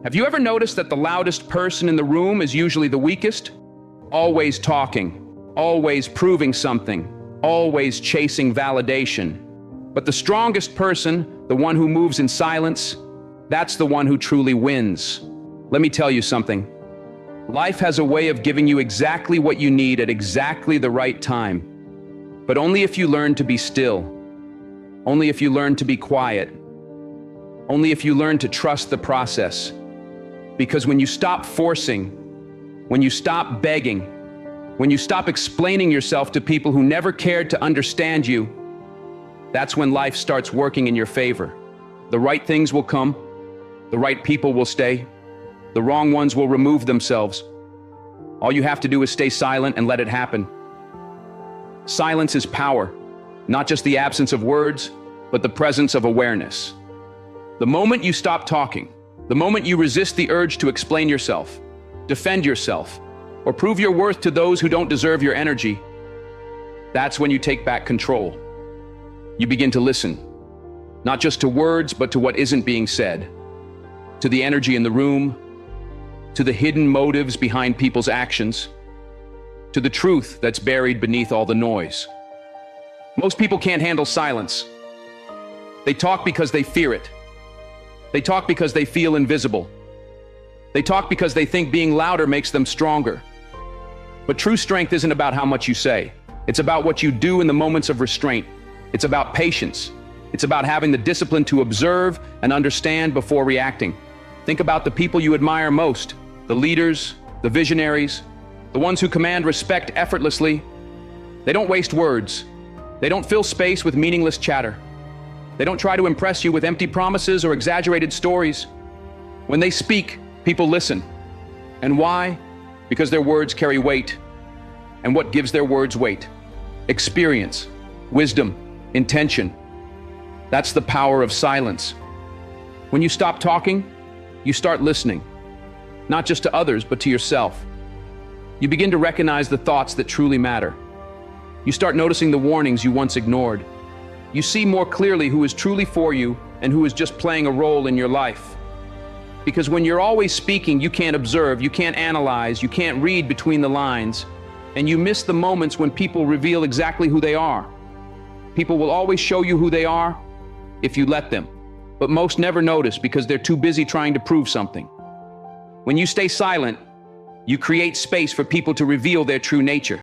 Have you ever noticed that the loudest person in the room is usually the weakest? Always talking, always proving something, always chasing validation. But the strongest person, the one who moves in silence, that's the one who truly wins. Let me tell you something. Life has a way of giving you exactly what you need at exactly the right time. But only if you learn to be still. Only if you learn to be quiet. Only if you learn to trust the process. Because when you stop forcing, when you stop begging, when you stop explaining yourself to people who never cared to understand you, that's when life starts working in your favor. The right things will come, the right people will stay, the wrong ones will remove themselves. All you have to do is stay silent and let it happen. Silence is power, not just the absence of words, but the presence of awareness. The moment you stop talking, the moment you resist the urge to explain yourself, defend yourself, or prove your worth to those who don't deserve your energy, that's when you take back control. You begin to listen, not just to words, but to what isn't being said, to the energy in the room, to the hidden motives behind people's actions, to the truth that's buried beneath all the noise. Most people can't handle silence. They talk because they fear it. They talk because they feel invisible. They talk because they think being louder makes them stronger. But true strength isn't about how much you say. It's about what you do in the moments of restraint. It's about patience. It's about having the discipline to observe and understand before reacting. Think about the people you admire most, the leaders, the visionaries, the ones who command respect effortlessly. They don't waste words. They don't fill space with meaningless chatter. They don't try to impress you with empty promises or exaggerated stories. When they speak, people listen. And why? Because their words carry weight. And what gives their words weight? Experience, wisdom, intention. That's the power of silence. When you stop talking, you start listening. Not just to others, but to yourself. You begin to recognize the thoughts that truly matter. You start noticing the warnings you once ignored. You see more clearly who is truly for you and who is just playing a role in your life. Because when you're always speaking, you can't observe, you can't analyze, you can't read between the lines, and you miss the moments when people reveal exactly who they are. People will always show you who they are if you let them, but most never notice because they're too busy trying to prove something. When you stay silent, you create space for people to reveal their true nature.